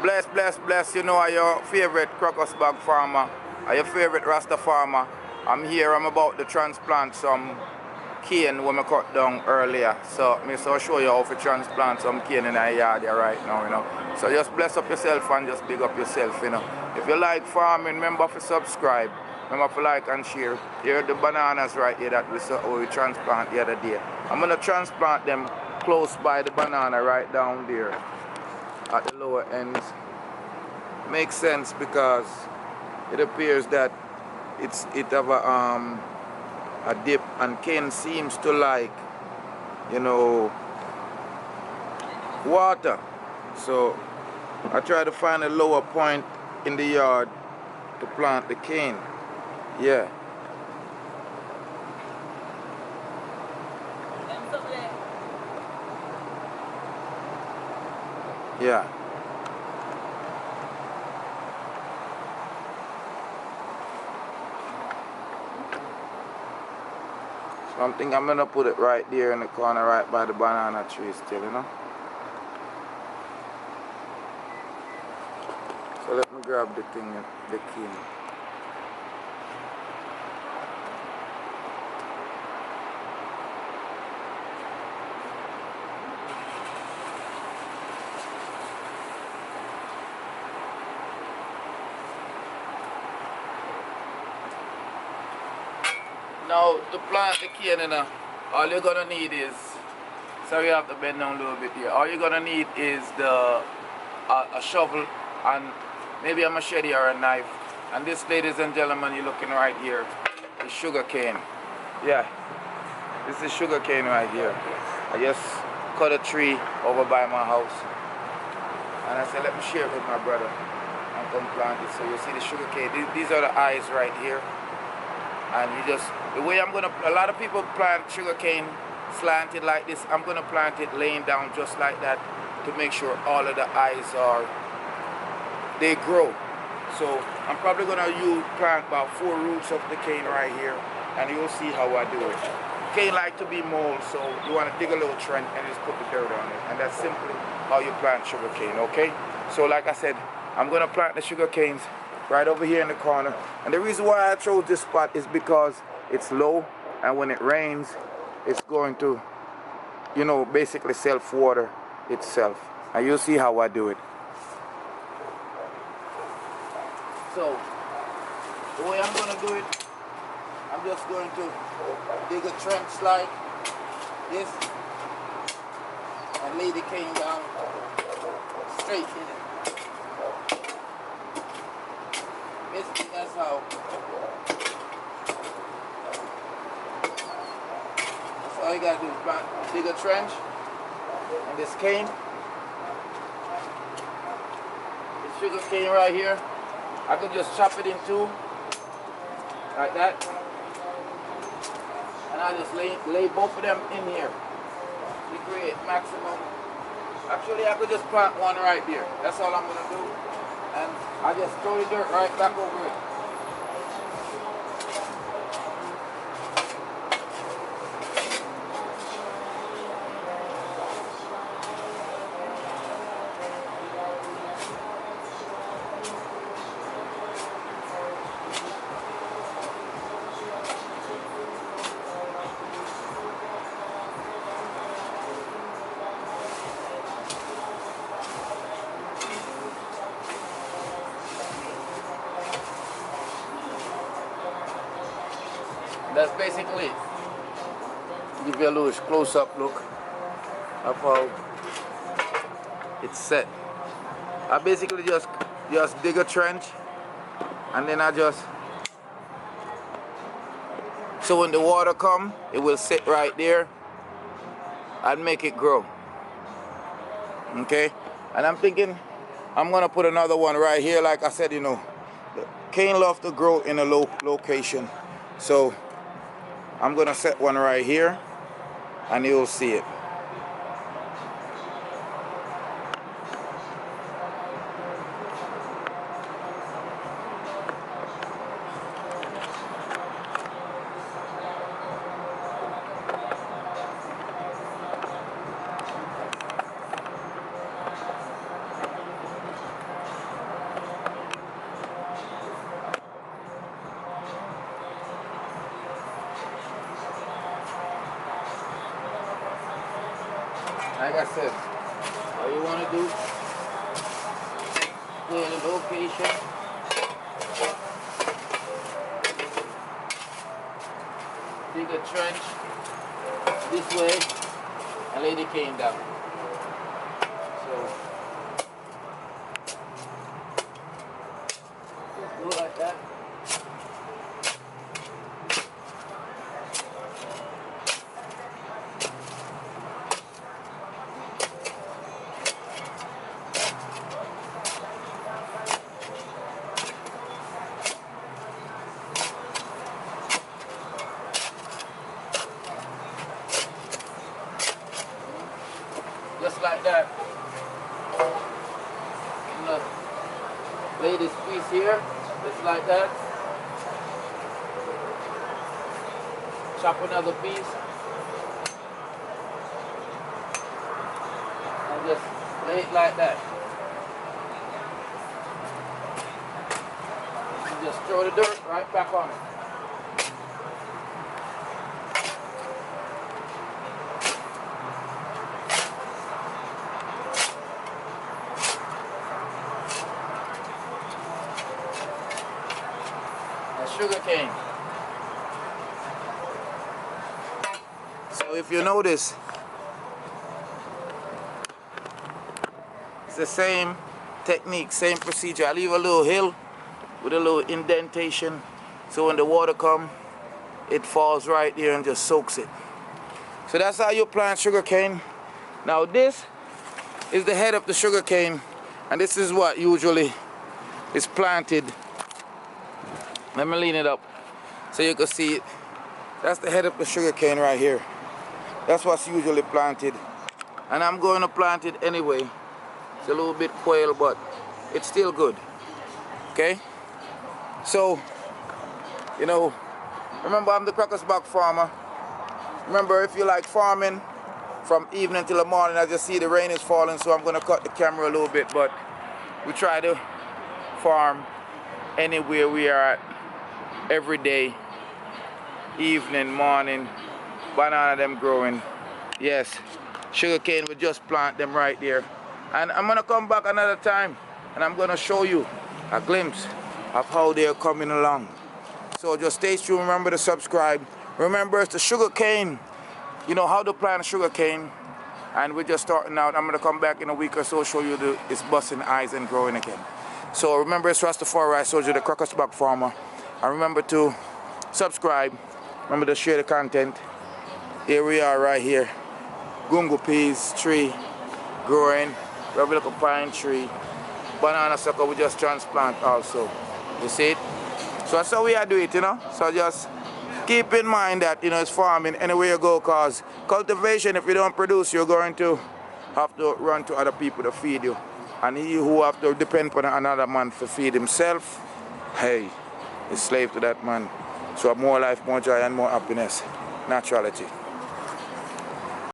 Bless, bless, bless. You know, are your favorite Crocus Bag Farmer, are your favorite Rastafari. I'm here, I'm about to transplant some cane when I cut down earlier. So I'll show you how to transplant some cane in our yard here right now, you know. So just bless up yourself and just big up yourself, you know. If you like farming, remember to subscribe. Remember to like and share. Here are the bananas right here that we transplant the other day. I'm going to transplant them close by the banana right down there at the lower ends. Makes sense because it appears that it have a dip, and cane seems to like, you know, water. So I try to find a lower point in the yard to plant the cane. Yeah. Yeah. So I'm thinking I'm gonna put it right there in the corner, right by the banana tree still, you know. So let me grab the thing, the cane. Now to plant the cane, you know, all you're gonna need is, sorry I have to bend down a little bit here. All you're gonna need is a shovel and maybe a machete or a knife. And this, ladies and gentlemen, you're looking right here, is sugarcane. Yeah, this is sugarcane right here. I just cut a tree over by my house, and I said let me share it with my brother and come plant it. So you see the sugarcane. These are the eyes right here. And you just, the way I'm gonna, a lot of people plant sugarcane slanted like this. I'm gonna plant it laying down just like that to make sure all of the eyes they grow. So I'm probably gonna plant about 4 roots of the cane right here, and you'll see how I do it. Cane like to be mold, so you wanna dig a little trench and just put the dirt on it, and that's simply how you plant sugarcane. Okay? So like I said, I'm gonna plant the sugarcanes right over here in the corner. And the reason why I chose this spot is because it's low, and when it rains, it's going to, you know, basically self-water itself. And you'll see how I do it. So, the way I'm going to do it, I'm just going to dig a trench like this and lay the cane down straight in it. Basically, that's all you gotta do is dig a trench, and this cane, this sugar cane right here, I could just chop it in two, like that, and I just lay both of them in here to create maximum. Actually, I could just plant one right there. That's all I'm gonna do. And I just throw the dirt right back over it. That's basically it. Give you a little close-up look of how it's set. I basically just dig a trench, and then I just, so when the water come, it will sit right there and make it grow. Okay? And I'm thinking I'm gonna put another one right here. Like I said, you know, the cane love to grow in a low location. So I'm gonna set one right here, and you'll see it. I said, all you want to do, go in the location, dig a trench this way, and lay the cane down. So, just go like that. Just like that. I'm gonna lay this piece here, just like that. Chop another piece. And just lay it like that. And just throw the dirt right back on it. Sugarcane. So if you notice, it's the same technique, same procedure. I leave a little hill with a little indentation, so when the water comes, it falls right there and just soaks it. So that's how you plant sugarcane. Now this is the head of the sugarcane, and this is what usually is planted. Let me lean it up so you can see it. That's the head of the sugarcane right here. That's what's usually planted. And I'm going to plant it anyway. It's a little bit quail, but it's still good. Okay? So, you know, remember I'm the Crocus Bag Farmer. Remember, if you like farming from evening till the morning, as you see the rain is falling, so I'm going to cut the camera a little bit, but we try to farm anywhere we are at. Every day, evening, morning, banana them growing. Yes, sugarcane, we just plant them right there. And I'm gonna come back another time and I'm gonna show you a glimpse of how they're coming along. So just stay tuned, remember to subscribe. Remember, it's the sugarcane, you know how to plant sugarcane. And we're just starting out. I'm gonna come back in a week or so, show you it's busting eyes and growing again. So remember, it's Rastafari, I told you, the Crocus Bag Farmer. And remember to subscribe, remember to share the content. Here we are right here. Gungo peas tree growing. We have a little pine tree. Banana sucker we just transplant also. You see it? So that's how we are doing it, you know. So just keep in mind that, you know, it's farming anywhere you go, cause cultivation, if you don't produce, you're going to have to run to other people to feed you. And he who have to depend on another man to feed himself, hey, is slave to that man. So more life, more joy, and more happiness. Naturality.